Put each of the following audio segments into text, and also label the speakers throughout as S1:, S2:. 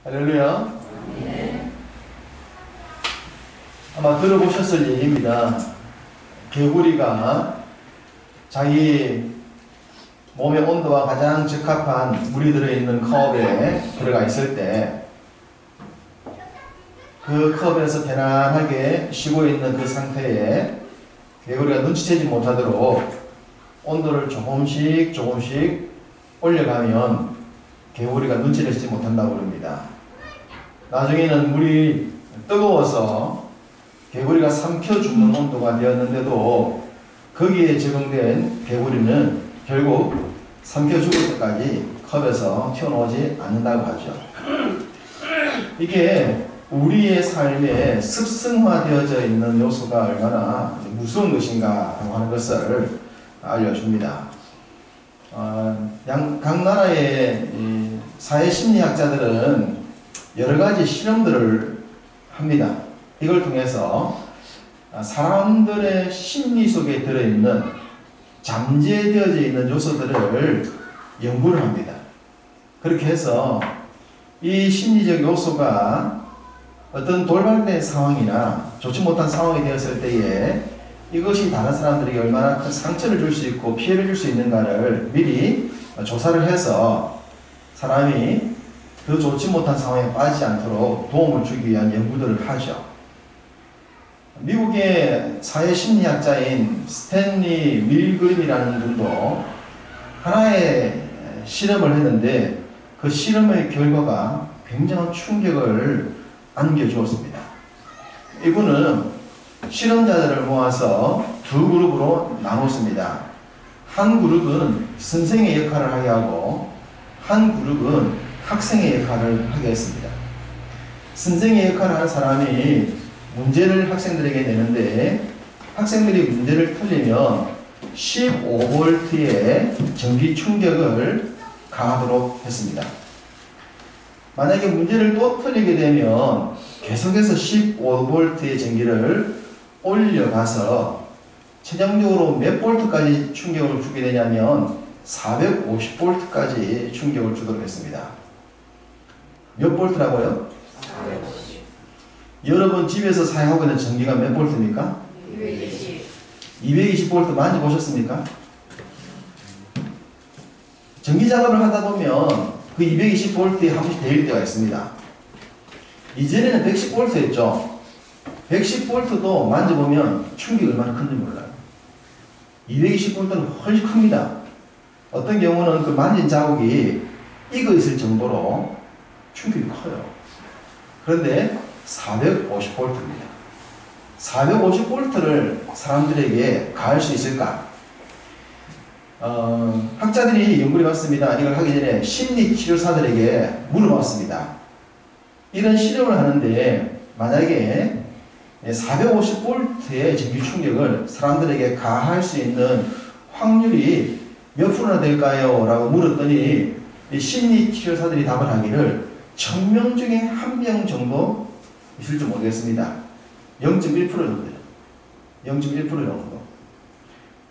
S1: 할렐루야. 아마 들어보셨을 얘기입니다. 개구리가 자기 몸의 온도와 가장 적합한 물이 들어있는 컵에 들어가 있을 때 그 컵에서 편안하게 쉬고 있는 그 상태에 개구리가 눈치채지 못하도록 온도를 조금씩 올려가면 개구리가 눈치를 채지 못한다고 합니다. 나중에는 물이 뜨거워서 개구리가 삼켜 죽는 온도가 되었는데도 거기에 적응된 개구리는 결국 삼켜 죽을 때까지 컵에서 튀어나오지 않는다고 하죠. 이게 우리의 삶에 습성화되어져 있는 요소가 얼마나 무서운 것인가 하는 것을 알려줍니다. 각 나라의 사회심리학자들은 여러 가지 실험들을 합니다. 이걸 통해서 사람들의 심리 속에 들어있는 잠재되어져 있는 요소들을 연구를 합니다. 그렇게 해서 이 심리적 요소가 어떤 돌발된 상황이나 좋지 못한 상황이 되었을 때에 이것이 다른 사람들에게 얼마나 큰 상처를 줄 수 있고 피해를 줄 수 있는가를 미리 조사를 해서 사람이 더 좋지 못한 상황에 빠지지 않도록 도움을 주기 위한 연구들을 하죠. 미국의 사회심리학자인 스탠리 밀그림이라는 분도 하나의 실험을 했는데 그 실험의 결과가 굉장한 충격을 안겨주었습니다. 이분은 실험자들을 모아서 두 그룹으로 나눴습니다. 한 그룹은 선생의 역할을 하게 하고 한 그룹은 학생의 역할을 하게 했습니다. 선생의 역할을 하는 사람이 문제를 학생들에게 내는데 학생들이 문제를 틀리면 15V의 전기 충격을 가하도록 했습니다. 만약에 문제를 또 틀리게 되면 계속해서 15V의 전기를 올려가서 최종적으로 몇 볼트까지 충격을 주게 되냐면 450V까지 충격을 주도록 했습니다. 몇 볼트라고요?
S2: 450.
S1: 여러분 집에서 사용하고 있는 전기가 몇 볼트입니까? 220V 만져보셨습니까? 전기 작업을 하다 보면 그 220V에 한 번씩 대일 때가 있습니다. 이전에는 110V였죠. 110V도 만져보면 충격이 얼마나 큰지 몰라요. 220V는 훨씬 큽니다. 어떤 경우는 그 만진 자국이 익어 있을 정도로 충격이 커요. 그런데 450V입니다. 450V를 사람들에게 가할 수 있을까? 학자들이 연구를 해봤습니다. 이걸 하기 전에 심리치료사들에게 물어봤습니다. 이런 실험을 하는데 만약에 450V의 전기 충격을 사람들에게 가할 수 있는 확률이 몇 프로나 될까요? 라고 물었더니 심리치료사들이 답을 하기를 1000명 중에 1명 정도 있을 줄 모르겠습니다. 0.1% 정도요. 0.1% 정도.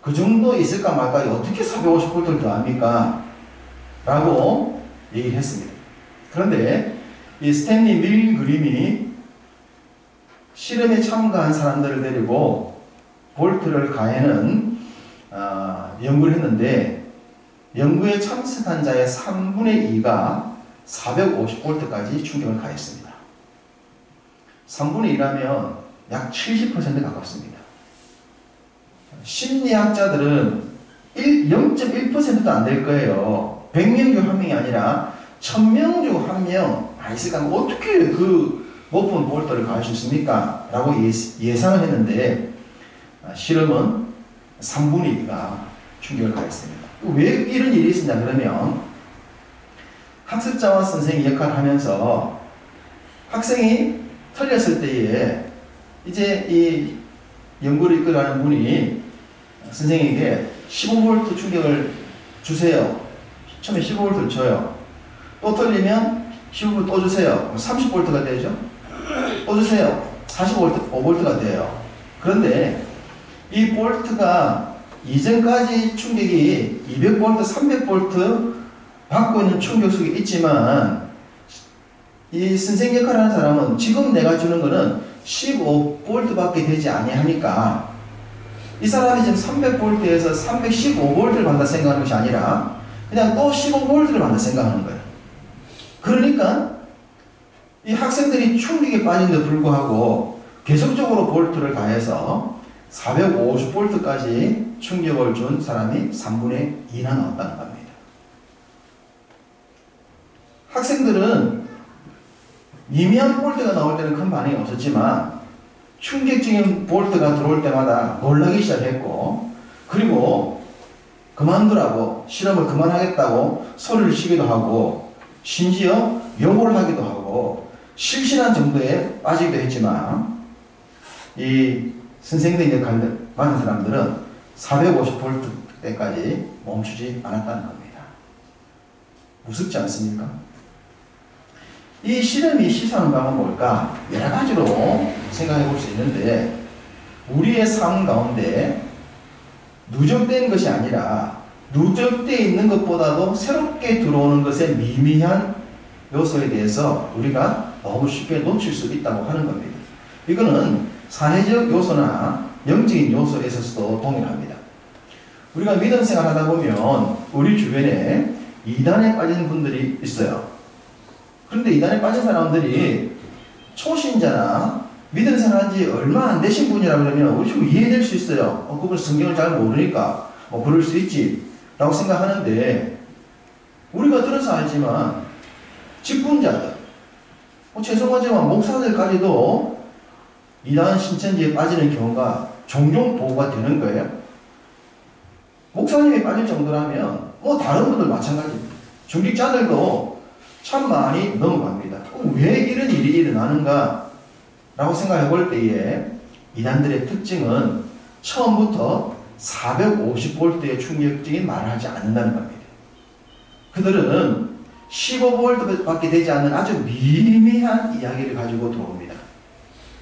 S1: 그 정도 있을까 말까 어떻게 450V를 더합니까? 라고 얘기를 했습니다. 그런데 이 스탠리 밀그림이 실험에 참가한 사람들을 데리고 볼트를 가해는 연구를 했는데 연구에 참석한 자의 3분의 2가 450V까지 충격을 가했습니다. 3분의 2라면 약 70% 가깝습니다. 심리학자들은 0.1%도 안 될 거예요. 100명 중 1명이 아니라 1000명 중 1명 있을까? 어떻게 그 높은 볼트를 가할 수 있습니까? 라고 예상을 했는데 실험은 3분의 2가 충격을 가했습니다. 왜 이런 일이 있었냐 그러면 학습자와 선생이 역할을 하면서 학생이 틀렸을 때에 이제 이 연구를 이끌어가는 분이 선생에게 15V 충격을 주세요. 처음에 15V를 줘요. 또 틀리면 15V 또 주세요. 30V가 되죠. 또 주세요. 40V, 5V가 돼요. 그런데 이 볼트가 이전까지 충격이 200V, 300V 받고 있는 충격 속에 있지만 이 선생 역할을 하는 사람은 지금 내가 주는 거는 15V밖에 되지 아니하니까 이 사람이 지금 300V에서 315V를 받는다 생각하는 것이 아니라 그냥 또 15V를 받는다 생각하는 거예요. 그러니까 이 학생들이 충격에 빠진데도 불구하고 계속적으로 볼트를 가해서 450V까지 충격을 준 사람이 3분의 2나 나왔다는 겁니다. 학생들은 미미한 볼트가 나올 때는 큰 반응이 없었지만 충격적인 볼트가 들어올 때마다 놀라기 시작했고, 그리고 그만두라고, 실험을 그만하겠다고 소리를 치기도 하고, 심지어 욕을 하기도 하고 실신한 정도에 빠지기도 했지만, 이 선생님의 역할을 받은 사람들은 450V 때까지 멈추지 않았다는 겁니다. 무섭지 않습니까? 이 실험이 시사하는 바는 뭘까? 여러 가지로 생각해 볼 수 있는데, 우리의 삶 가운데 누적된 것이 아니라 누적되어 있는 것보다도 새롭게 들어오는 것의 미미한 요소에 대해서 우리가 너무 쉽게 놓칠 수 있다고 하는 겁니다. 이거는 사회적 요소나 영적인 요소에 있어서도 동일합니다. 우리가 믿음 생활 하다 보면 우리 주변에 이단에 빠진 분들이 있어요. 그런데 이단에 빠진 사람들이 초신자나 믿음 생활한 지 얼마 안 되신 분이라 그러면 우리 좀 이해될 수 있어요. 그분 성경을 잘 모르니까 그럴 수 있지 라고 생각하는데, 우리가 들어서 알지만 직분자들, 죄송하지만 목사들까지도 이단 신천지에 빠지는 경우가 종종 보고가 되는 거예요. 목사님이 빠질 정도라면 다른 분들 마찬가지입니다. 중직자들도 참 많이 넘어갑니다. 왜 이런 일이 일어나는가 라고 생각해 볼 때에 이단들의 특징은 처음부터 450V의 충격적인 말을 하지 않는다는 겁니다. 그들은 15V밖에 되지 않는 아주 미미한 이야기를 가지고 들어옵니다.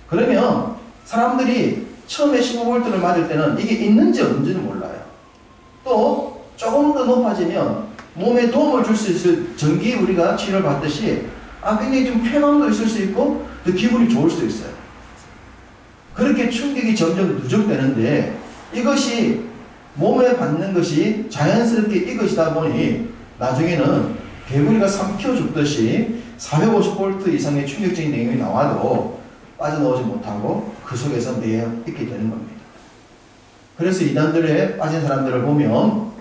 S1: 그러면 사람들이 처음에 15V를 맞을 때는 이게 있는지 없는지는 몰라요. 또 조금 더 높아지면 몸에 도움을 줄 수 있을 전기 우리가 치료를 받듯이 굉장히 좀 쾌감도 있을 수 있고 또 기분이 좋을 수 있어요. 그렇게 충격이 점점 누적되는데, 이것이 몸에 받는 것이 자연스럽게 이것이다 보니 나중에는 개구리가 삼켜 죽듯이 450V 이상의 충격적인 내용이 나와도 빠져나오지 못하고 그 속에서 매여 있게 되는 겁니다. 그래서 이단들에 빠진 사람들을 보면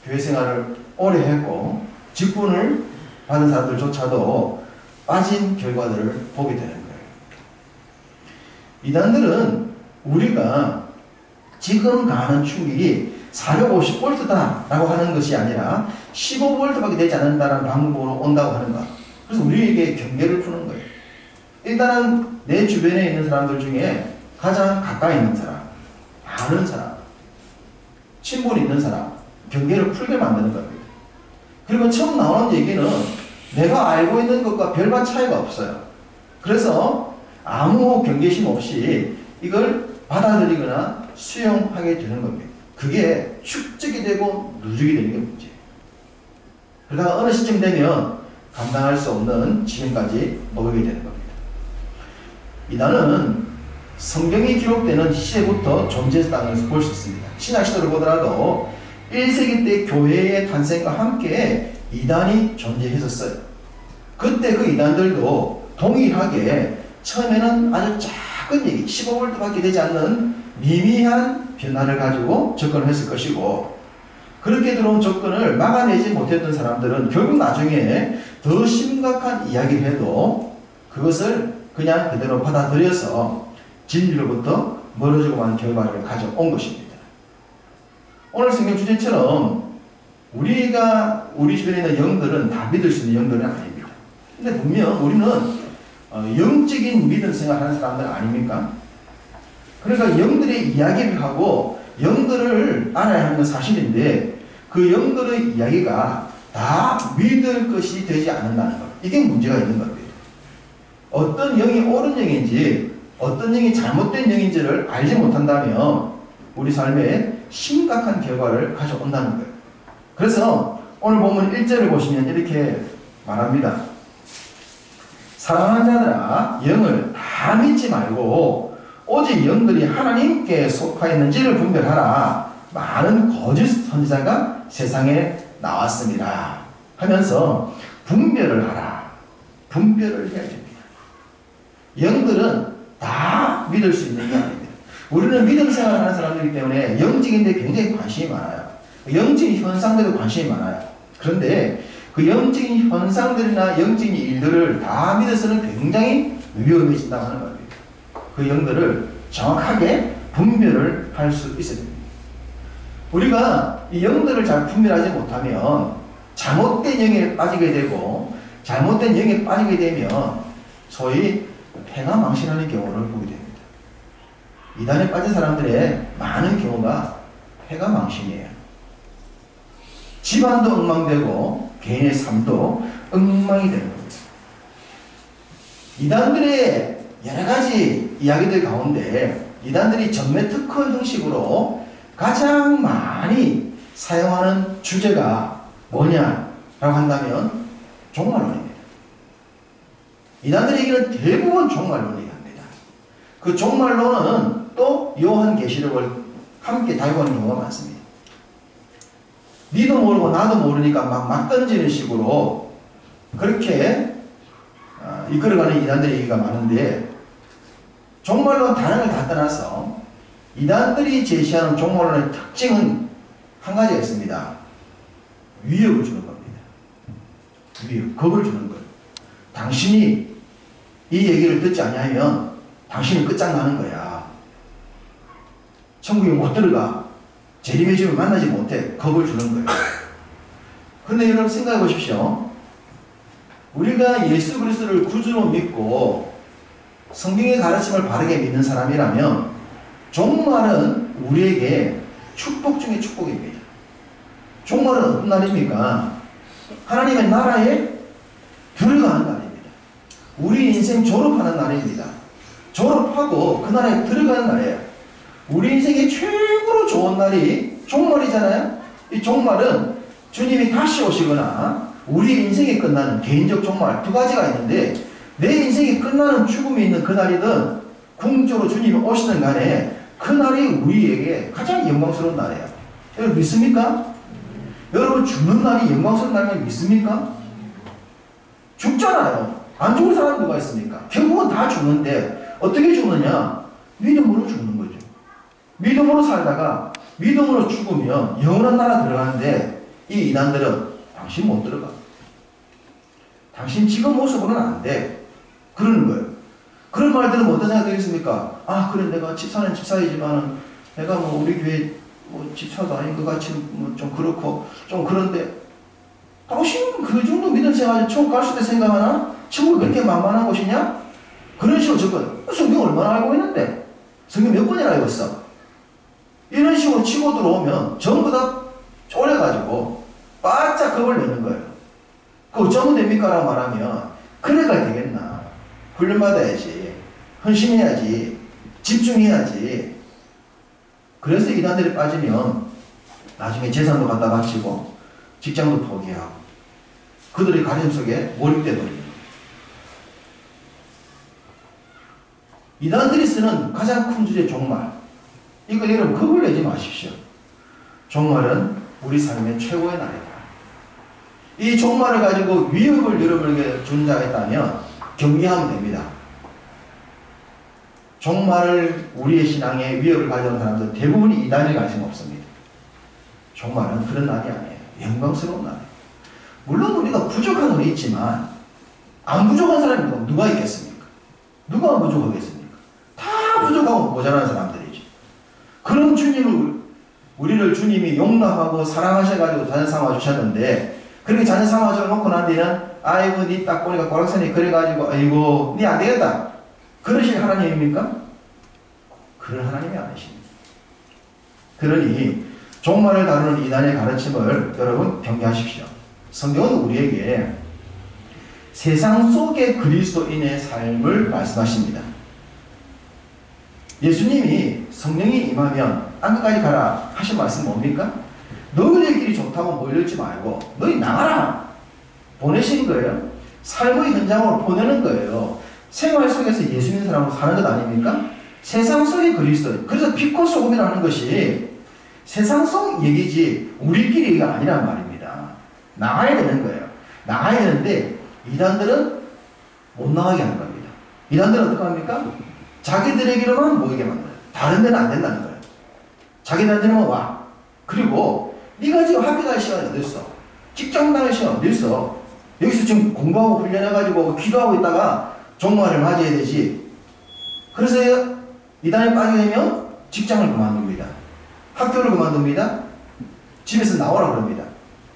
S1: 교회 생활을 오래 했고 직분을 받은 사람들조차도 빠진 결과들을 보게 되는 거예요. 이단들은 우리가 지금 가는 충격이 450V다 라고 하는 것이 아니라 15V밖에 되지 않는다는 방법으로 온다고 하는 것. 그래서 우리에게 경계를 푸는 거예요. 일단은 내 주변에 있는 사람들 중에 가장 가까이 있는 사람, 아는 사람, 친분이 있는 사람, 경계를 풀게 만드는 겁니다. 그리고 처음 나오는 얘기는 내가 알고 있는 것과 별반 차이가 없어요. 그래서 아무 경계심 없이 이걸 받아들이거나 수용하게 되는 겁니다. 그게 축적이 되고 누적이 되는 게 문제예요. 그러다가 어느 시점 되면 감당할 수 없는 지경까지 놓이게 되는 겁니다. 이단은 성경이 기록되는 시대부터 존재했다는 것을 볼 수 있습니다. 신약시대를 보더라도 1세기 때 교회의 탄생과 함께 이단이 존재했었어요. 그때 그 이단들도 동일하게 처음에는 아주 작은 얘기, 15V밖에 되지 않는 미미한 변화를 가지고 접근을 했을 것이고, 그렇게 들어온 접근을 막아내지 못했던 사람들은 결국 나중에 더 심각한 이야기를 해도 그것을 그냥 그대로 받아들여서 진리로부터 멀어지고 마는 결과를 가져온 것입니다. 오늘 성경 주제처럼 우리 주변에 있는 영들은 다 믿을 수 있는 영들은 아닙니다. 근데 분명 우리는 영적인 믿음 생활하는 사람들 아닙니까? 그러니까 영들의 이야기를 하고 영들을 알아야 하는 건 사실인데, 그 영들의 이야기가 다 믿을 것이 되지 않는다는 것. 이게 문제가 있는 겁니다. 어떤 영이 옳은 영인지 어떤 영이 잘못된 영인지를 알지 못한다면 우리 삶에 심각한 결과를 가져온다는 거예요. 그래서 오늘 보면 1절을 보시면 이렇게 말합니다. 사랑하는 자들아 영을 다 믿지 말고 오직 영들이 하나님께 속하였는지를 분별하라. 많은 거짓 선지자가 세상에 나왔습니다. 하면서 분별을 하라. 분별을 해야 됩니다. 영들은 다 믿을 수 있는 게 아닙니다. 우리는 믿음 생활을 하는 사람들이기 때문에 영적인데 굉장히 관심이 많아요. 영적인 현상들에 관심이 많아요. 그런데 그 영적인 현상들이나 영적인 일들을 다 믿어서는 굉장히 위험해진다고 하는 겁니다. 그 영들을 정확하게 분별을 할 수 있어야 됩니다. 우리가 이 영들을 잘 분별하지 못하면 잘못된 영에 빠지게 되고 잘못된 영에 빠지게 되면 소위 패가 망신하는 경우를 보게 됩니다. 이단에 빠진 사람들의 많은 경우가 패가 망신이에요. 집안도 엉망되고 개인의 삶도 엉망이 되는 겁니다. 이단들의 여러 가지 이야기들 가운데 이단들이 전매 특허 형식으로 가장 많이 사용하는 주제가 뭐냐라고 한다면 종말론입니다. 이단들의 얘기는 대부분 종말론이랍니다. 그 종말론은 또 요한계시록을 함께 달고 하는 경우가 많습니다. 니도 모르고 나도 모르니까 막 던지는 식으로 그렇게 이끌어가는 이단들의 얘기가 많은데 종말론 다른 걸 다 떠나서 이단들이 제시하는 종말론의 특징은 한 가지가 있습니다. 위협을 주는 겁니다. 위협, 겁을 주는 거예요. 당신이 이 얘기를 듣지 않으면 당신이 끝장나는 거야. 천국에 못 들어가. 재림의 주를 만나지 못해. 겁을 주는 거예요. 그런데 여러분 생각해 보십시오. 우리가 예수 그리스도를 구주로 믿고 성경의 가르침을 바르게 믿는 사람이라면 종말은 우리에게 축복 중에 축복입니다. 종말은 어떤 날입니까? 하나님의 나라에 들어가는 날입니다. 우리 인생 졸업하는 날입니다. 졸업하고 그 나라에 들어가는 날이에요. 우리 인생의 최고로 좋은 날이 종말이잖아요. 이 종말은 주님이 다시 오시거나 우리 인생이 끝나는 개인적 종말 두 가지가 있는데 내 인생이 끝나는 죽음이 있는 그날이든 궁극적으로 주님이 오시는 간에 그날이 우리에게 가장 영광스러운 날이에요. 여러분 믿습니까? 여러분 죽는 날이 영광스러운 날이면 믿습니까? 죽잖아요. 안 죽을 사람이 누가 있습니까? 결국은 다 죽는데 어떻게 죽느냐? 믿음으로 죽는 거죠. 믿음으로 살다가 믿음으로 죽으면 영원한 나라 들어가는데 이 이단들은 당신 못 들어가. 당신 지금 모습으로는 안 돼. 그러는 거예요. 그런 말들은 어떤 생각이 있습니까? 아 그래 내가 집사는 집사이지만 내가 뭐 우리 교회 뭐 집사도 아닌 것 같이 뭐 좀 그렇고 좀 그런데 당신 그 정도 믿음 생활 천국 갈 수 있다 생각하나? 천국이 그렇게 만만한 곳이냐? 그런 식으로 접근. 성경 얼마나 알고 있는데? 성경 몇 번이나 읽었어? 이런 식으로 치고 들어오면 전부 다 쫄려가지고 바짝 겁을 내는 거예요. 그 어쩌면 됩니까? 라고 말하면 그래가 되겠나? 훈련받아야지. 헌신해야지. 집중해야지. 그래서 이단들이 빠지면 나중에 재산도 갖다 바치고 직장도 포기하고 그들의 가슴 속에 몰입돼 버립니다. 이단들이 쓰는 가장 큰 주제 종말. 이거 여러분 겁을 내지 마십시오. 종말은 우리 삶의 최고의 날이다. 이 종말을 가지고 위협을 여러분에게 준 자가 있다면 경계하면 됩니다. 종말을 우리의 신앙에 위협을 가져온 사람들은 대부분이 이단에 관심 없습니다. 종말은 그런 날이 아니에요. 영광스러운 날이에요. 물론 우리가 부족한 건 있지만 안 부족한 사람이 누가 있겠습니까? 누가 부족하겠습니까? 다 부족하고 모자란 사람들이죠. 그런 우리를 주님이 용납하고 사랑하셔가지고 자녀 삼아 주셨는데 그렇게 자녀 삼아 줘 놓고 난 뒤는 아이고 니 딱 보니까 고락선이 그래가지고 아이고 니 안 되겠다. 그러실 하나님입니까? 그런 하나님이 아니십니다. 그러니 종말을 다루는 이단의 가르침을 여러분 경계하십시오. 성경은 우리에게 세상 속의 그리스도인의 삶을 말씀하십니다. 예수님이 성령이 임하면 땅끝까지 가라 하신 말씀 뭡니까? 너희들끼리 좋다고 몰려있지 말고 너희 나가라 보내신 거예요. 삶의 현장으로 보내는 거예요. 생활 속에서 예수 믿는 사람으로 사는 것 아닙니까? 세상 속의 그리스도. 그래서 빛과 소금이라는 것이 세상 속 얘기지 우리끼리 얘기가 아니란 말입니다. 나가야 되는 거예요. 나가야 되는데 이단들은 못 나가게 하는 겁니다. 이단들은 어떻게 합니까? 자기들에게로만 모이게 만들어요. 다른 데는 안 된다는 거예요. 자기들한테만 와. 그리고 네가 지금 학교 갈 시간이 어디 있어? 직장 다닐 시간 어디 있어? 여기서 지금 공부하고 훈련해가지고 기도하고 있다가 종말을 맞이해야 되지. 그래서 이단에 빠지게 되면 직장을 그만둡니다. 학교를 그만둡니다. 집에서 나오라 그럽니다.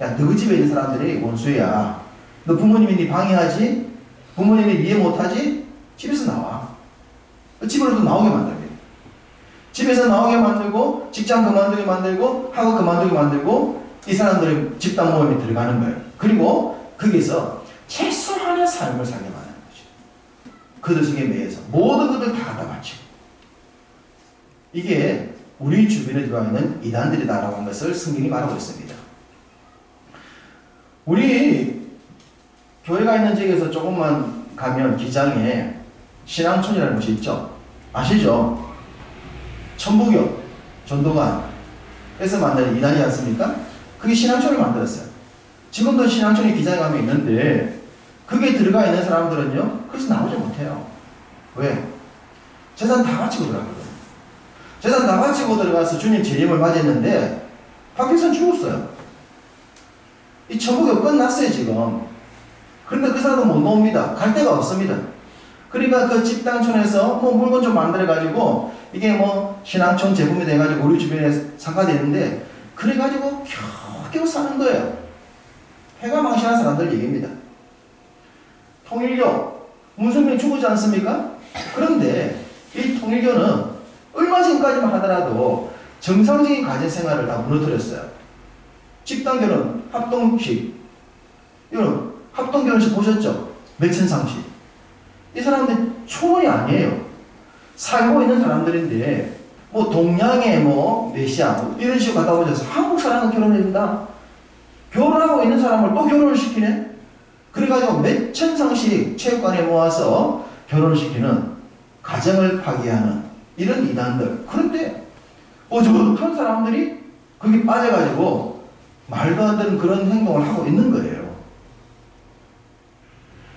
S1: 야, 너 집에 있는 사람들이 원수야. 너 부모님이 네 방해하지? 부모님이 이해 못하지? 집에서 나와. 집으로도 나오게 만듭니다. 집에서 나오게 만들고 직장 그만두게 만들고 학업 그만두게 만들고 이 사람들의 집단 모임에 들어가는 거예요. 그리고 거기서 최소한의 삶을 살게 만드는 거죠. 그들 중에 매여서 모든 것들 다 갖다 바치고. 이게 우리 주변에 들어와 있는 이단들이다라고 하는 것을 성경이 말하고 있습니다. 우리 교회가 있는 지역에서 조금만 가면 기장에 신앙촌이라는 곳이 있죠. 아시죠? 천부교, 전도관에서 만든 이단이지 않습니까? 그게 신앙촌을 만들었어요. 지금도 신앙촌이 기장에 가면 있는데 그게 들어가 있는 사람들은요, 그래서 나오지 못해요. 왜? 재산 다 바치고 들어가거든요. 재산 다 바치고 들어가서 주님 재림을 맞이했는데 밖에서는 죽었어요. 이 천부교 끝났어요, 지금. 그런데 그 사람은 못 나옵니다. 갈 데가 없습니다. 그러니까 그 집단촌에서 뭐 물건 좀 만들어가지고 이게 뭐 신앙촌 제품이 돼가지고 우리 주변에 상가되는데 그래가지고 겨우 사는 거예요. 해가 망신한 사람들 얘기입니다. 통일교, 문선명이 죽지 않습니까? 그런데 이 통일교는 얼마 전까지만 하더라도 정상적인 가정생활을 다 무너뜨렸어요. 집단결혼, 합동식, 여러분 합동결혼식 보셨죠? 매천상식. 이 사람들 초원이 아니에요. 살고 있는 사람들인데 뭐 동양의 뭐 메시아 뭐 이런 식으로 갖다 보셔서 한국 사람과 결혼해야 된다. 결혼하고 있는 사람을 또 결혼을 시키네. 그래가지고 매천상식 체육관에 모아서 결혼을 시키는 가정을 파괴하는 이런 이단들. 그런데 어떤 사람들이 거기 빠져가지고 말도 안 되는 그런 행동을 하고 있는 거예요.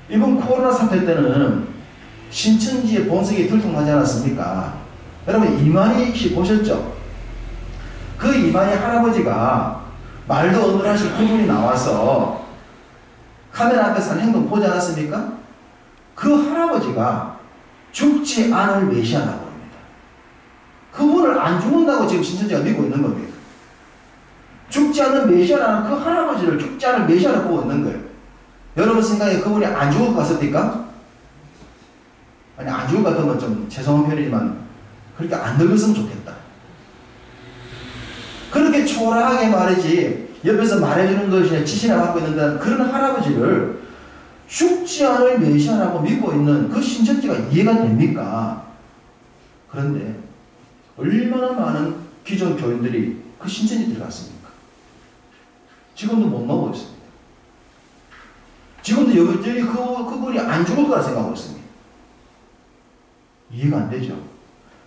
S1: 이번 코로나 사태 때는 신천지의 본성이 들통나지 않았습니까? 여러분 이만희 씨 보셨죠? 그 이만희 할아버지가 말도 어눌하신 그분이 나와서 카메라 앞에서 한 행동 보지 않았습니까? 그 할아버지가 죽지 않을 메시아라고 합니다. 그분을 안 죽는다고 지금 신천지가 믿고 있는 겁니다. 죽지 않는 메시아라는 그 할아버지를 죽지 않을 메시아라고 보고 있는 거예요. 여러분 생각에 그분이 안 죽을 것 같습니까? 아니 안 죽을 것 같으면 좀 죄송한 편이지만 그렇게 안 늙었으면 좋겠다. 그렇게 초라하게 말이지 옆에서 말해주는 것이 지시나 받고 있는 그런 할아버지를 죽지 않을 메시아라고 믿고 있는 그 신천지가 이해가 됩니까? 그런데 얼마나 많은 기존 교인들이 그 신천지 들어갔습니까? 지금도 못 나오고 있습니다. 지금도 여전히 그분이 안 죽을 거라 생각하고 있습니다. 이해가 안 되죠.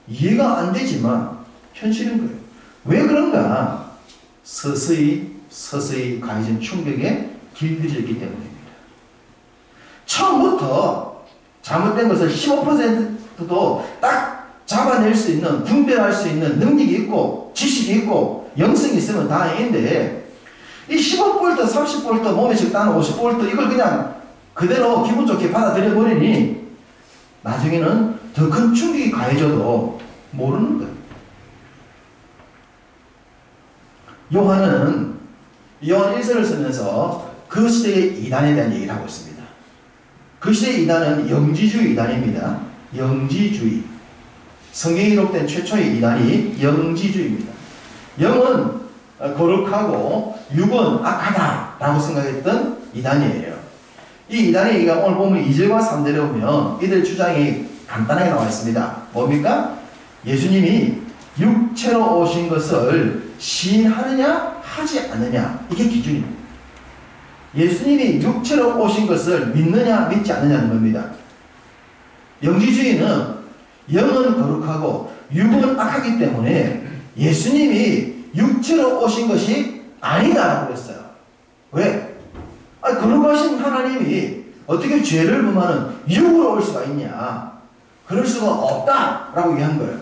S1: 이해가 안 되지만 현실인 거예요. 왜 그런가? 서서히 가해진 충격에 길들여졌기 때문입니다. 처음부터 잘못된 것을 15%도 딱 잡아낼 수 있는, 분별할 수 있는 능력이 있고 지식이 있고 영성이 있으면 다행인데 이 15V, 30V 몸에 적당한 50V 이걸 그냥 그대로 기분 좋게 받아들여 버리니 나중에는 더 큰 충격이 가해져도 모르는 거예요. 요한 1서를 쓰면서 그 시대의 이단에 대한 얘기를 하고 있습니다. 그 시대의 이단은 영지주의 이단입니다. 영지주의. 성경에 기록된 최초의 이단이 영지주의입니다. 영은 거룩하고 육은 악하다 라고 생각했던 이단이에요. 이 이단의 얘기가 오늘 보면 2절과 3절에 보면 이들 주장이 간단하게 나와 있습니다. 뭡니까? 예수님이 육체로 오신 것을 시인하느냐 하지 않느냐 이게 기준입니다. 예수님이 육체로 오신 것을 믿느냐 믿지 않느냐는 겁니다. 영지주의는 영은 거룩하고 육은 악하기 때문에 예수님이 육체로 오신 것이 아니다라고 했어요. 왜? 거룩하신 하나님이 어떻게 죄를 범하는 육으로 올 수가 있냐? 그럴 수가 없다라고 얘기한 거예요.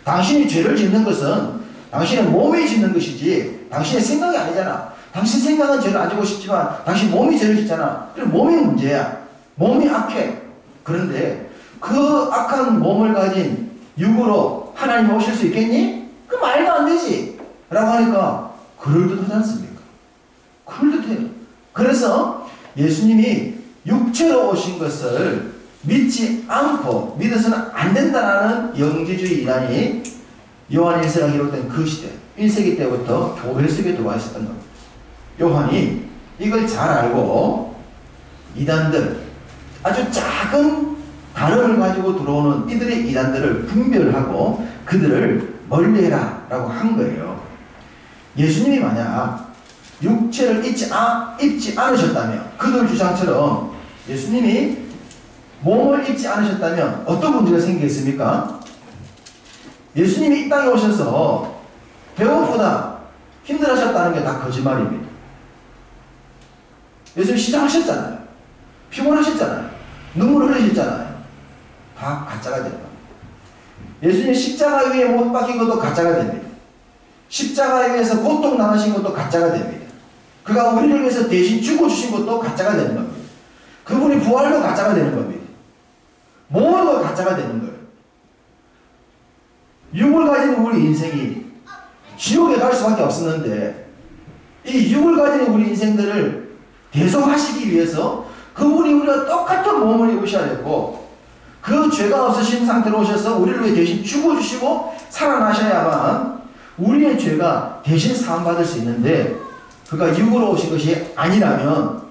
S1: 당신이 죄를 짓는 것은 당신의 몸이 짓는 것이지 당신의 생각이 아니잖아. 당신 생각은 죄를 안 지고 싶지만 당신 몸이 죄를 짓잖아. 그럼 몸이 문제야. 몸이 악해. 그런데 그 악한 몸을 가진 육으로 하나님 오실 수 있겠니? 그 말도 안 되지. 라고 하니까 그럴듯하지 않습니까? 그럴듯해요. 그래서 예수님이 육체로 오신 것을 믿지 않고 믿어서는 안 된다라는 영지주의 이단이 요한 1세가 기록된 그 시대 1세기 때부터 교회 속에 들어와 있었던 겁니다. 요한이 이걸 잘 알고 이단들 아주 작은 다름을 가지고 들어오는 이들의 이단들을 분별하고 그들을 멀리해라 라고 한 거예요. 예수님이 만약 육체를 입지 않으셨다면 그들 주장처럼 예수님이 몸을 입지 않으셨다면 어떤 문제가 생기겠습니까? 예수님이 이 땅에 오셔서 배고프다 힘들어하셨다는 게 다 거짓말입니다. 예수님 시장하셨잖아요. 피곤하셨잖아요. 눈물 흘리셨잖아요. 다 가짜가 되는 겁니다. 예수님 십자가 위에 못 박힌 것도 가짜가 됩니다. 십자가 위에서 고통 당하신 것도 가짜가 됩니다. 그가 우리를 위해서 대신 죽어주신 것도 가짜가 되는 겁니다. 그분이 부활도 가짜가 되는 겁니다. 모든 것 가짜가 되는 거예요. 육을 가진 우리 인생이 지옥에 갈 수밖에 없었는데 이 육을 가진 우리 인생들을 대속하시기 위해서 그분이 우리와 똑같은 몸을 입으셔야 됐고 그 죄가 없으신 상태로 오셔서 우리를 위해 대신 죽어주시고 살아나셔야만 우리의 죄가 대신 사함받을 수 있는데 그가 육으로 오신 것이 아니라면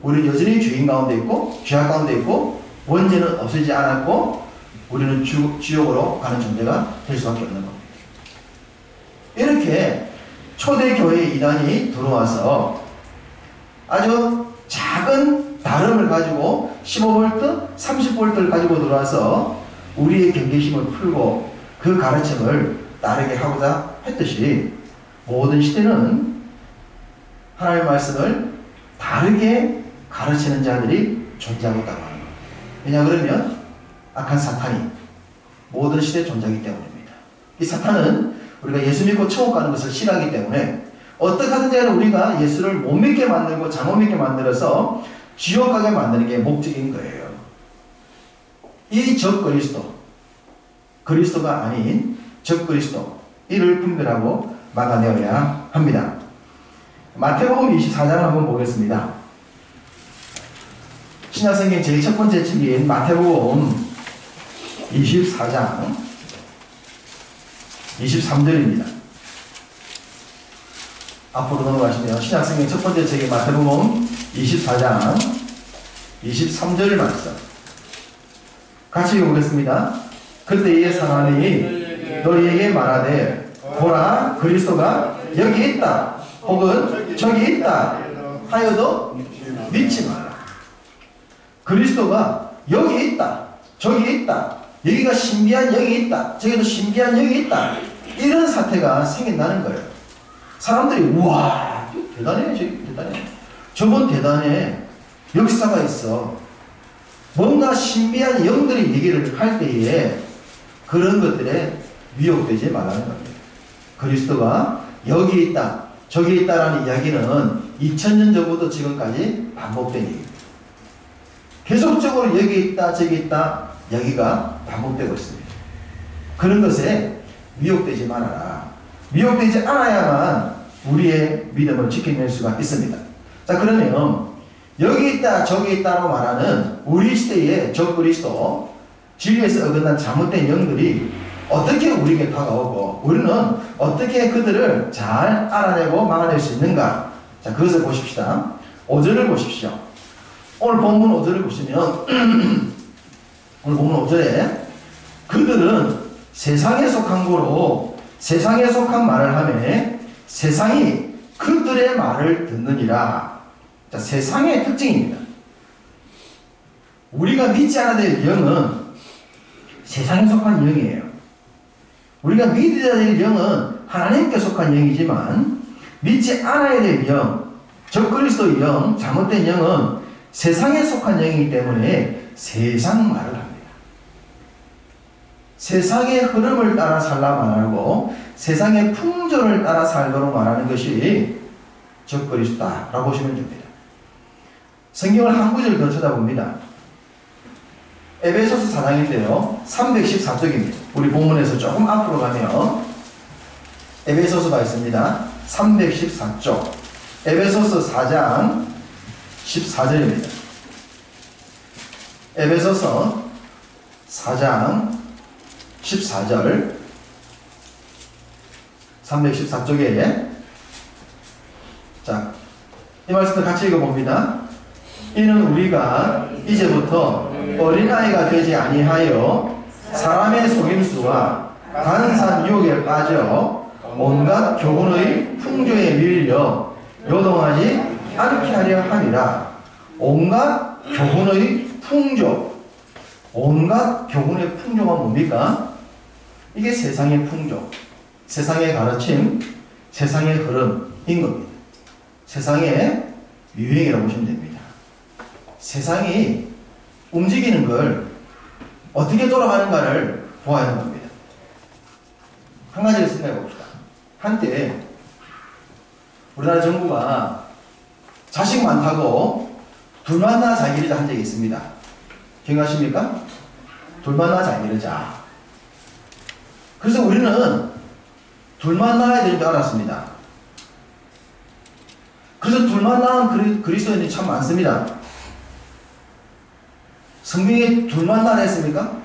S1: 우리는 여전히 죄인 가운데 있고 죄악 가운데 있고 원죄는 없어지지 않았고 우리는 지옥으로 가는 존재가 될 수밖에 없는 겁니다. 이렇게 초대교회 이단이 들어와서 아주 작은 다름을 가지고 15V, 30V를 가지고 들어와서 우리의 경계심을 풀고 그 가르침을 따르게 하고자 했듯이 모든 시대는 하나님의 말씀을 다르게 가르치는 자들이 존재하고 있다고 하는 거예요. 왜냐 그러면 악한 사탄이 모든 시대에 존재하기 때문입니다. 이 사탄은 우리가 예수 믿고 천국 가는 것을 싫어하기 때문에 어떻게 하든지 우리가 예수를 못 믿게 만들고 잘못 믿게 만들어서 지옥 가게 만드는 게 목적인 거예요. 이 적그리스도, 그리스도가 아닌 적그리스도 이를 분별하고 막아내어야 합니다. 마태복음 24장 한번 보겠습니다. 신약성경 제일 첫 번째 책인 마태복음 24장 23절입니다. 앞으로 넘어가시면 신약성경 첫 번째 책인 마태복음 24장 23절 말씀 같이 읽어보겠습니다. 그때 사탄이 너희에게 말하되 보라 그리스도가 여기 있다 혹은 저기 있다 하여도 믿지 마라. 그리스도가 여기 있다 저기 있다 여기가 신비한 여기 있다 저기도 신비한 여기 있다 이런 사태가 생긴다는 거예요. 사람들이 우와 대단해 저기 대단해 저건 대단해 역사가 있어 뭔가 신비한 영들이 얘기를 할 때에 그런 것들에 미혹되지 말라는 겁니다. 그리스도가 여기 있다 저기 있다라는 이야기는 2000년 전부터 지금까지 반복된 얘기입니다. 계속적으로 여기 있다 저기 있다 여기가 반복되고 있습니다. 그런 것에 미혹되지 말아라. 미혹되지 않아야만 우리의 믿음을 지켜낼 수가 있습니다. 자 그러면 여기 있다 저기 있다로 말하는 우리 시대의 적그리스도 진리에서 어긋난 잘못된 영들이 어떻게 우리에게 다가오고 우리는 어떻게 그들을 잘 알아내고 막아낼 수 있는가. 자 그것을 보십시다. 5절을 보십시오. 오늘 본문 5절을 보시면 오늘 본문 5절에 그들은 세상에 속한 거로 세상에 속한 말을 하며 세상이 그들의 말을 듣느니라 자, 세상의 특징입니다. 우리가 믿지 않아야 될 영은 세상에 속한 영이에요. 우리가 믿어야 될 영은 하나님께 속한 영이지만 믿지 않아야 될 영, 적그리스도의 영, 잘못된 영은 세상에 속한 영이기 때문에 세상 말을 합니다. 세상의 흐름을 따라 살라 말하고 세상의 풍조를 따라 살도록 말하는 것이 적그리스도다라고 보시면 됩니다. 성경을 한 구절 더 쳐다봅니다. 에베소서 4장인데요. 314쪽입니다. 우리 본문에서 조금 앞으로 가면 에베소서가 있습니다. 314쪽. 에베소서 4장 14절입니다. 에베소서 4장 14절 314쪽에 자, 이 말씀도 같이 읽어봅니다. 이는 우리가 이제부터 어린아이가 되지 아니하여 사람의 속임수와 간사한 유혹에 빠져 온갖 교훈의 풍조에 밀려 요동하지 않게 하려 함이라. 온갖 교훈의 풍조. 온갖 교훈의 풍조가 뭡니까? 이게 세상의 풍조, 세상의 가르침, 세상의 흐름인 겁니다. 세상의 유행이라고 보시면 됩니다. 세상이 움직이는 걸 어떻게 돌아가는가를 보아야 하는 겁니다. 한 가지를 생각해 봅시다. 한때 우리나라 정부가 자식 많다고 둘 만나 잘 기르자 한 적이 있습니다. 기억나십니까? 둘 만나 잘 기르자. 그래서 우리는 둘 만나야 될 줄 알았습니다. 그래서 둘 만나는 그리스도인이 참 많습니다. 성경에 둘 만나라 했습니까?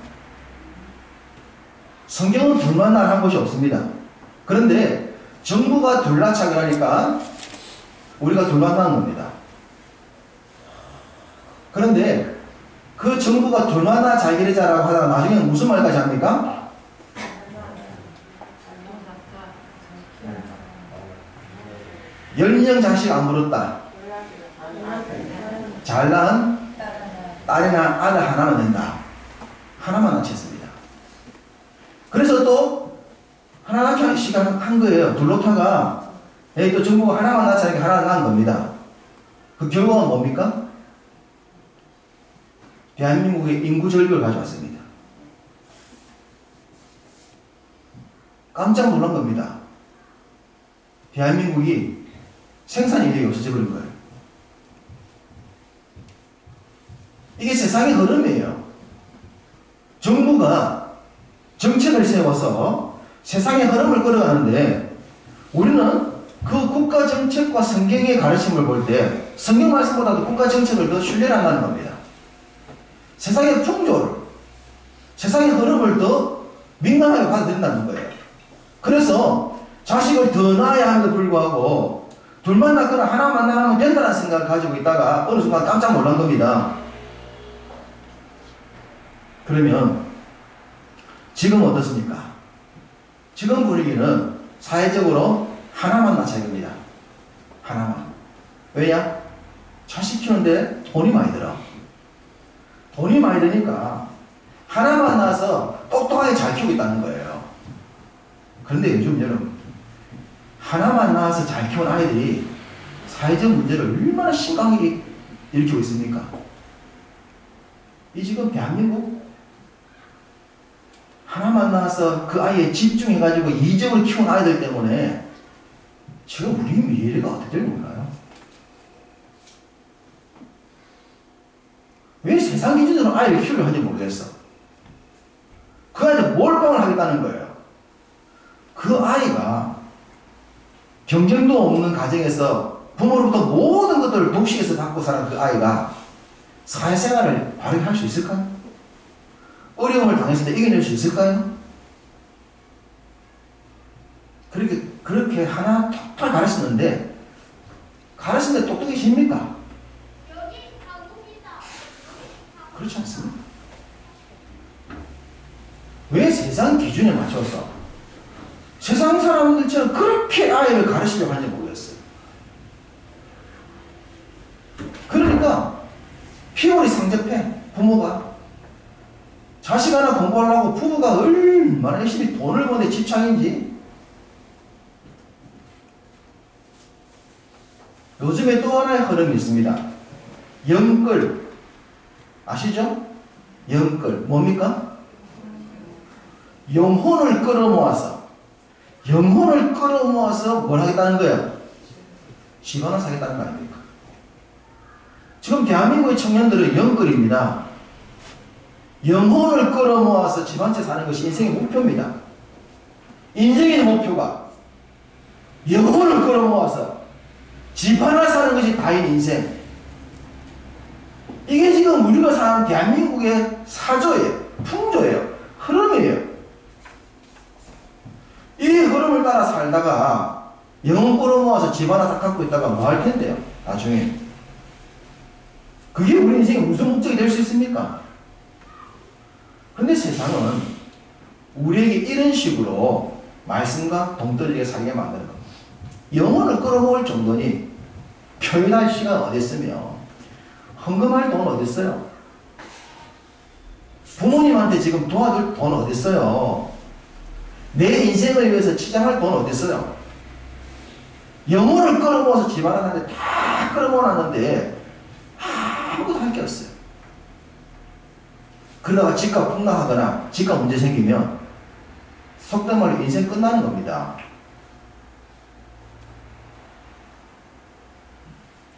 S1: 성경은 둘 만나라 한 곳이 없습니다. 그런데 정부가 둘 낳자고 하니까 우리가 둘 만나는 겁니다. 그런데 그 정부가 둘 만나 잘 기르자라고 하다가 나중에 무슨 말까지 합니까? 열명 자식 안 물었다. 잘난 딸이나 아들 하나만 된다. 하나만 낳겠습니다. 그래서 또 하나 낳기 한 거예요. 둘로타가 또 정부가 하나만 낳자니까 하나 낳은 겁니다. 그 결과가 뭡니까? 대한민국의 인구 절벽을 가져왔습니다. 깜짝 놀란 겁니다. 대한민국이 생산 인력이 없어져 버린 거예요. 이게 세상의 흐름이에요. 정부가 정책을 세워서 세상의 흐름을 끌어가는데 우리는 그 국가 정책과 성경의 가르침을 볼 때 성경 말씀보다도 국가 정책을 더 신뢰를 한다는 겁니다. 세상의 풍조를, 세상의 흐름을 더 민감하게 받아들인다는 거예요. 그래서 자식을 더 낳아야 함에도 불구하고 둘만 낳거나 하나만 낳으면 된다는 생각을 가지고 있다가 어느 순간 깜짝 놀란 겁니다. 그러면 지금 어떻습니까? 지금 분위기는 사회적으로 하나만 낳자는 겁니다. 하나만. 왜냐? 자식 키우는데 돈이 많이 들어. 돈이 많이 드니까 하나만 낳아서 똑똑하게 잘 키우고 있다는 거예요. 그런데 요즘 여러분, 하나만 낳아서 잘 키운 아이들이 사회적 문제를 얼마나 심각하게 일으키고 있습니까? 이 지금 대한민국 하나만 낳아서 그 아이에 집중해가지고 이적을 키운 아이들 때문에 지금 우리 미래가 어떻게 될지 몰라요. 왜 세상 기준으로 아이를 키우려 하는지 모르겠어. 그 아이는 몰빵을 하겠다는 거예요. 그 아이가 경쟁도 없는 가정에서 부모로부터 모든 것들을 독식해서 받고 사는 그 아이가 사회생활을 바르게 할 수 있을까요? 어려움을 당했을 때 이겨낼 수 있을까요? 그렇게 하나 톡톡 가르쳤는데 가르치는데 똑똑해집니까? 그렇지 않습니다. 왜 세상 기준에 맞춰서 세상 사람들처럼 그렇게 아이를 가르치려고 하는지 모르겠어요. 부모가 자식 하나 공부하려고 부부가 얼마나 열심히 돈을 버는데 집착인지. 요즘에 또 하나의 흐름이 있습니다. 영끌 아시죠? 영끌 뭡니까? 영혼을 끌어모아서 뭘 하겠다는 거예요? 집 하나 사겠다는 거 아닙니까? 지금 대한민국의 청년들은 영끌입니다. 영혼을 끌어모아서 집 한 채 사는 것이 인생의 목표입니다. 인생의 목표가 영혼을 끌어모아서 집 하나 사는 것이 다인 인생. 이게 지금 우리가 사는 대한민국의 사조예요. 풍조예요. 흐름이에요. 이 흐름을 따라 살다가 영혼 끌어모아서 집 하나 딱 갖고 있다가 뭐 할 텐데요, 나중에. 그게 우리 인생의 무슨 목적이 될 수 있습니까? 근데 세상은 우리에게 이런 식으로 말씀과 동떨어지게 살게 만드는 겁니다. 영혼을 끌어모을 정도니 표현할 시간 어디 있으며 헌금할 돈 어디 있어요? 부모님한테 지금 도와줄 돈 어디 있어요? 내 인생을 위해서 치장할 돈 어디 있어요? 영혼을 끌어모아서 집 하나 사는데 다 끌어모았는데 아무것도 할 게 없어요. 그러다가 집값 폭락하거나 집값 문제 생기면 속된 말로 인생 끝나는 겁니다.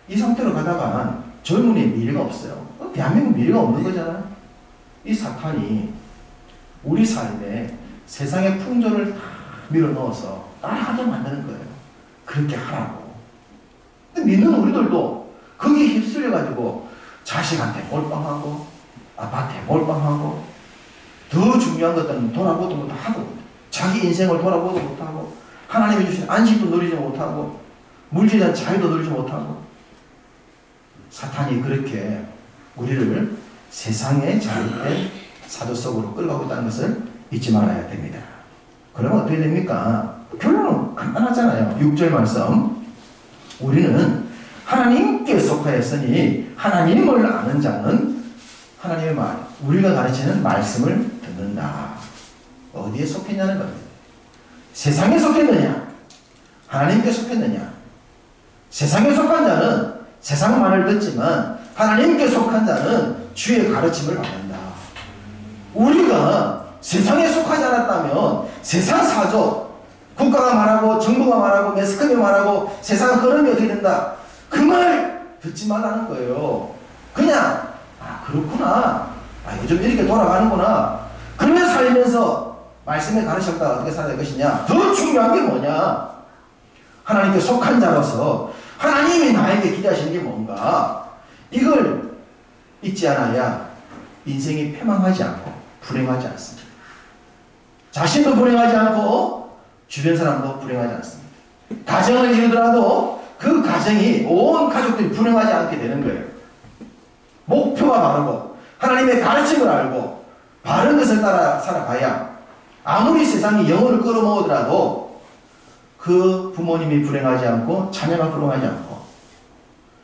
S1: 이 상태로 가다가 젊은이의 미래가 없어요. 대한민국 미래가 없는 거잖아요. 이 사탄이 우리 삶에 세상의 풍조를 다 밀어넣어서 따라하게 만드는 거예요. 그렇게 하라고. 근데 믿는 우리들도 거기에 휩쓸려가지고 자식한테 몰빵하고 아빠한테 몰빵하고 더 중요한 것들은 돌아보도 못하고 자기 인생을 돌아보도 못하고 하나님이 주신 안식도 누리지 못하고 물질에 대한 자유도 누리지 못하고 사탄이 그렇게 우리를 세상의 자유된 사조 속으로 끌어가고 있다는 것을 잊지 말아야 됩니다. 그러면 어떻게 됩니까? 결론은 간단하잖아요. 6절 말씀. 우리는 하나님께 속하였으니 하나님을 아는 자는 하나님의 말, 우리가 가르치는 말씀을 듣는다. 어디에 속했냐는 겁니다. 세상에 속했느냐? 하나님께 속했느냐? 세상에 속한 자는 세상 말을 듣지만 하나님께 속한 자는 주의 가르침을 받는다. 우리가 세상에 속하지 않았다면 세상 사조, 국가가 말하고 정부가 말하고 매스컴이 말하고 세상 흐름이 어떻게 된다. 그 말 듣지 말라는 거예요. 그냥 그렇구나. 요즘 이렇게 돌아가는구나. 그러면 살면서 말씀에 가르쳤다가 어떻게 살아야 될 것이냐. 더 중요한 게 뭐냐. 하나님께 속한 자로서 하나님이 나에게 기대하시는 게 뭔가. 이걸 잊지 않아야 인생이 패망하지 않고 불행하지 않습니다. 자신도 불행하지 않고 주변 사람도 불행하지 않습니다. 가정을 이루더라도 그 가정이 온 가족들이 불행하지 않게 되는 거예요. 목표가 바르고 하나님의 가르침을 알고 바른 것을 따라 살아가야 아무리 세상이 영혼을 끌어모으더라도 그 부모님이 불행하지 않고 자녀가 불행하지 않고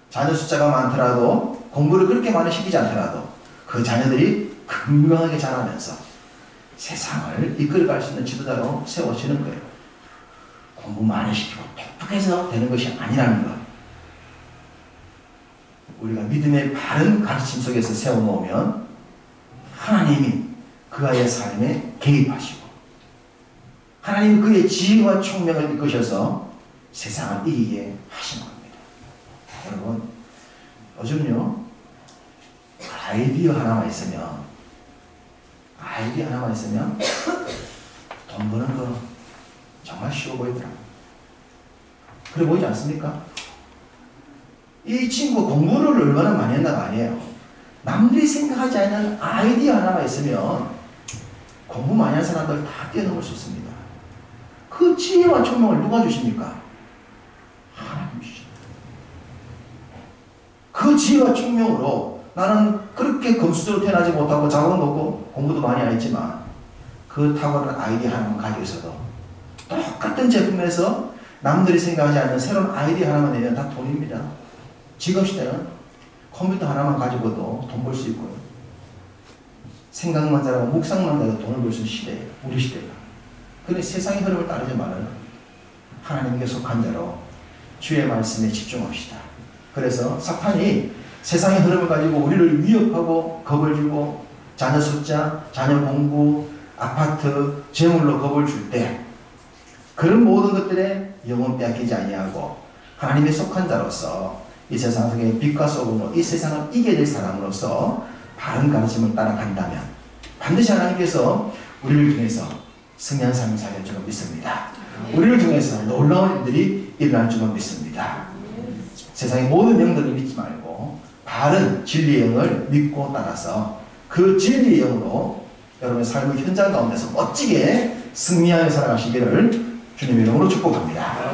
S1: 자녀 숫자가 많더라도 공부를 그렇게 많이 시키지 않더라도 그 자녀들이 건강하게 자라면서 세상을 이끌어갈 수 있는 지도자로 세워지는 거예요. 공부 많이 시키고 똑똑해서 되는 것이 아니라는 것. 우리가 믿음의 바른 가르침 속에서 세워놓으면 하나님이 그 아이의 삶에 개입하시고 하나님이 그의 지혜와 총명을 이끄셔서 세상을 이기게 하신 겁니다. 여러분, 요즘요 아이디어 하나만 있으면 돈 버는 거 정말 쉬워 보이더라고요. 그래 보이지 않습니까? 이 친구 공부를 얼마나 많이 했나 아니에요. 남들이 생각하지 않는 아이디어 하나가 있으면 공부 많이 한 사람들 다 뛰어넘을 수 있습니다. 그 지혜와 총명을 누가 주십니까? 하나님 주십니다. 그 지혜와 총명으로 나는 그렇게 금수저로 태어나지 못하고 자본은 없고 공부도 많이 안 했지만 그 탁월한 아이디어 하나만 가지고 있어도 똑같은 제품에서 남들이 생각하지 않는 새로운 아이디어 하나만 내면 다 돈입니다. 지금 시대는 컴퓨터 하나만 가지고도 돈 벌 수 있고요. 생각만 잘하고 묵상만 잘하고 돈을 벌 수 있는 시대예요. 우리 시대가. 그런데 세상의 흐름을 따르지 말아요. 하나님께 속한 자로 주의 말씀에 집중합시다. 그래서 사탄이 세상의 흐름을 가지고 우리를 위협하고 겁을 주고 자녀 숫자, 자녀 공부, 아파트, 재물로 겁을 줄 때 그런 모든 것들에 영혼 빼앗기지 아니하고 하나님의 속한 자로서 이 세상 속에 빛과 소금으로 이 세상을 이겨낼 사람으로서 바른 가르침을 따라간다면 반드시 하나님께서 우리를 통해서 승리한 삶을 살게 할 줄로 믿습니다. 우리를 통해서 놀라운 일들이 일어날 줄로 믿습니다. 세상의 모든 영들을 믿지 말고 바른 진리의 영을 믿고 따라서 그 진리의 영으로 여러분의 삶의 현장 가운데서 멋지게 승리하여 살아가시기를 주님의 이름으로 축복합니다.